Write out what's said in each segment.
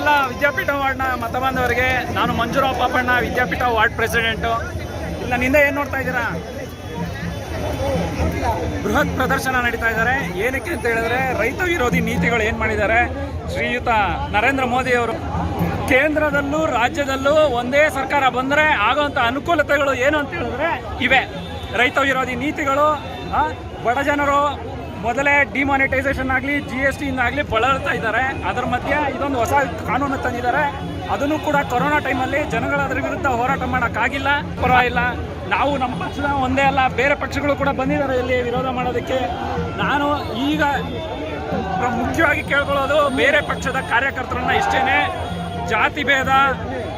ಎಲ್ಲ ವಿದ್ಯಾಪೀಠ ವಾರ್ಡ್ನ ಮತ ಬಾಂಧವರಿಗೆ ನಾನು ಮಂಜುರಾವ್ ಪಾಪಣ್ಣ, ವಿದ್ಯಾಪೀಠ ವಾರ್ಡ್ ಪ್ರೆಸಿಡೆಂಟು. ಇಲ್ಲ ನಿಂದೆ ಏನು ನೋಡ್ತಾ ಇದ್ದೀರಾ? ಬೃಹತ್ ಪ್ರದರ್ಶನ ನಡೀತಾ ಇದ್ದಾರೆ. ಏನಕ್ಕೆ ಅಂತ ಹೇಳಿದ್ರೆ ರೈತ ವಿರೋಧಿ ನೀತಿಗಳು ಏನು ಮಾಡಿದ್ದಾರೆ ಶ್ರೀಯುತ ನರೇಂದ್ರ ಮೋದಿ ಅವರು. ಕೇಂದ್ರದಲ್ಲೂ ರಾಜ್ಯದಲ್ಲೂ ಒಂದೇ ಸರ್ಕಾರ ಬಂದರೆ ಆಗುವಂಥ ಅನುಕೂಲತೆಗಳು ಏನು ಅಂತ ಹೇಳಿದ್ರೆ ಇವೆ. ರೈತ ವಿರೋಧಿ ನೀತಿಗಳು, ಬಡ ಜನರು ಮೊದಲೇ ಡಿಮಾನಿಟೈಸೇಷನ್ ಆಗಲಿ GST ಆಗಲಿ ಬಳಲ್ತಾ ಇದ್ದಾರೆ. ಅದರ ಮಧ್ಯೆ ಇದೊಂದು ಹೊಸ ಕಾನೂನು ತಂದಿದ್ದಾರೆ. ಅದನ್ನು ಕೂಡ ಕೊರೋನಾ ಟೈಮಲ್ಲಿ ಜನಗಳ ಅದರ ವಿರುದ್ಧ ಹೋರಾಟ ಮಾಡೋಕ್ಕಾಗಿಲ್ಲ. ಪರವಾಗಿಲ್ಲ, ನಾವು ನಮ್ಮ ಪಕ್ಷದ ಒಂದೇ ಅಲ್ಲ, ಬೇರೆ ಪಕ್ಷಗಳು ಕೂಡ ಬಂದಿದ್ದಾರೆ ಇಲ್ಲಿ ವಿರೋಧ ಮಾಡೋದಕ್ಕೆ. ನಾನು ಈಗ ಮುಖ್ಯವಾಗಿ ಕೇಳ್ಕೊಳ್ಳೋದು ಬೇರೆ ಪಕ್ಷದ ಕಾರ್ಯಕರ್ತರನ್ನ ಇಷ್ಟೇನೆ, ಜಾತಿ ಭೇದ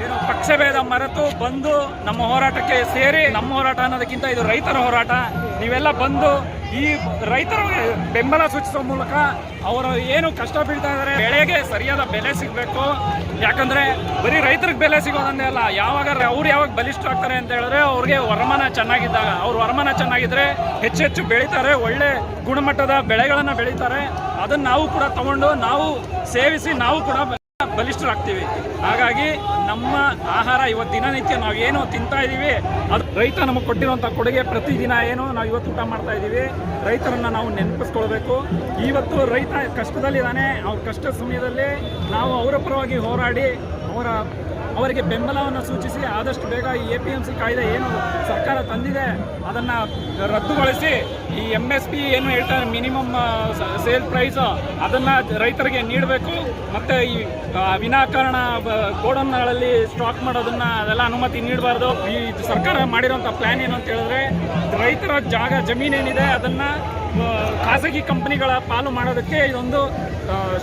ಏನು ಪಕ್ಷ ಭೇದ ಮರೆತು ಬಂದು ನಮ್ಮ ಹೋರಾಟಕ್ಕೆ ಸೇರಿ. ನಮ್ಮ ಹೋರಾಟ ಅನ್ನೋದಕ್ಕಿಂತ ಇದು ರೈತರ ಹೋರಾಟ. ನೀವೆಲ್ಲ ಬಂದು ಈ ರೈತರ ಬೆಂಬಲ ಸೂಚಿಸುವ ಮೂಲಕ ಅವರು ಏನು ಕಷ್ಟ ಬೀಳ್ತಾ ಇದ್ದಾರೆ, ಬೆಳೆಗೆ ಸರಿಯಾದ ಬೆಲೆ ಸಿಗಬೇಕು. ಯಾಕಂದರೆ ಬರೀ ರೈತರಿಗೆ ಬೆಲೆ ಸಿಗೋದಂದೇ ಅಲ್ಲ, ಅವ್ರು ಯಾವಾಗ ಬಲಿಷ್ಠ ಆಗ್ತಾರೆ ಅಂತ ಹೇಳಿದ್ರೆ ಅವ್ರಿಗೆ ವರಮಾನ ಚೆನ್ನಾಗಿದ್ದಾಗ. ಅವ್ರ ವರಮಾನ ಚೆನ್ನಾಗಿದ್ದರೆ ಹೆಚ್ಚೆಚ್ಚು ಬೆಳೀತಾರೆ, ಒಳ್ಳೆ ಗುಣಮಟ್ಟದ ಬೆಳೆಗಳನ್ನು ಬೆಳೀತಾರೆ. ಅದನ್ನು ನಾವು ಕೂಡ ತಗೊಂಡು ನಾವು ಸೇವಿಸಿ ನಾವು ಕೂಡ ಬಲಿಷ್ಠರಾಗ್ತೀವಿ. ಹಾಗಾಗಿ ನಮ್ಮ ಆಹಾರ ಇವತ್ತು ದಿನನಿತ್ಯ ನಾವು ಏನು ತಿಂತಾ ಇದ್ದೀವಿ ಅದು ರೈತ ನಮಗೆ ಕೊಟ್ಟಿರುವಂಥ ಕೊಡುಗೆ. ಪ್ರತಿದಿನ ಏನು ನಾವು ಇವತ್ತು ಊಟ ಮಾಡ್ತಾ ಇದ್ದೀವಿ, ರೈತರನ್ನು ನಾವು ನೆನಪಿಸ್ಕೊಳ್ಬೇಕು. ಇವತ್ತು ರೈತ ಕಷ್ಟದಲ್ಲಿದ್ದಾನೆ. ಅವ್ರ ಕಷ್ಟದ ಸಮಯದಲ್ಲಿ ನಾವು ಅವರ ಪರವಾಗಿ ಹೋರಾಡಿ ಅವರಿಗೆ ಬೆಂಬಲವನ್ನು ಸೂಚಿಸಿ ಆದಷ್ಟು ಬೇಗ ಈ APMC ಕಾಯ್ದೆ ಏನು ಸರ್ಕಾರ ತಂದಿದೆ ಅದನ್ನು ರದ್ದುಗೊಳಿಸಿ ಈ MSP ಏನು ಹೇಳ್ತಾರೆ ಮಿನಿಮಮ್ ಸೇಲ್ ಪ್ರೈಸು ಅದನ್ನು ರೈತರಿಗೆ ನೀಡಬೇಕು. ಮತ್ತು ಈ ವಿನಾಕಾರಣ ಗೋಡೌನ್ಗಳಲ್ಲಿ ಸ್ಟಾಕ್ ಮಾಡೋದನ್ನು ಅದೆಲ್ಲ ಅನುಮತಿ ನೀಡಬಾರ್ದು. ಈ ಸರ್ಕಾರ ಮಾಡಿರೋಂಥ ಪ್ಲ್ಯಾನ್ ಏನು ಅಂತ ಹೇಳಿದ್ರೆ ರೈತರ ಜಮೀನೇನಿದೆ ಅದನ್ನು ಖಾಸಗಿ ಕಂಪನಿಗಳ ಪಾಲು ಮಾಡೋದಕ್ಕೆ ಇದೊಂದು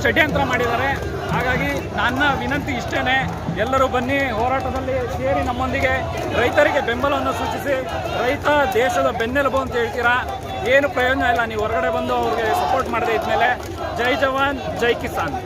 ಷಡ್ಯಂತ್ರ ಮಾಡಿದ್ದಾರೆ. ಹಾಗಾಗಿ ನನ್ನ ವಿನಂತಿ ಇಷ್ಟೇ, ಎಲ್ಲರೂ ಬನ್ನಿ ಹೋರಾಟದಲ್ಲಿ ಸೇರಿ ನಮ್ಮೊಂದಿಗೆ ರೈತರಿಗೆ ಬೆಂಬಲವನ್ನು ಸೂಚಿಸಿ. ರೈತ ದೇಶದ ಬೆನ್ನೆಲುಬು ಅಂತ ಹೇಳ್ತೀರಾ, ಏನು ಪ್ರಯೋಜನ ಇಲ್ಲ ನೀವು ಹೊರಗಡೆ ಬಂದು ಅವ್ರಿಗೆ ಸಪೋರ್ಟ್ ಮಾಡದೇ ಇದ್ಮೇಲೆ. ಜೈ ಜವಾನ್ ಜೈ ಕಿಸಾನ್.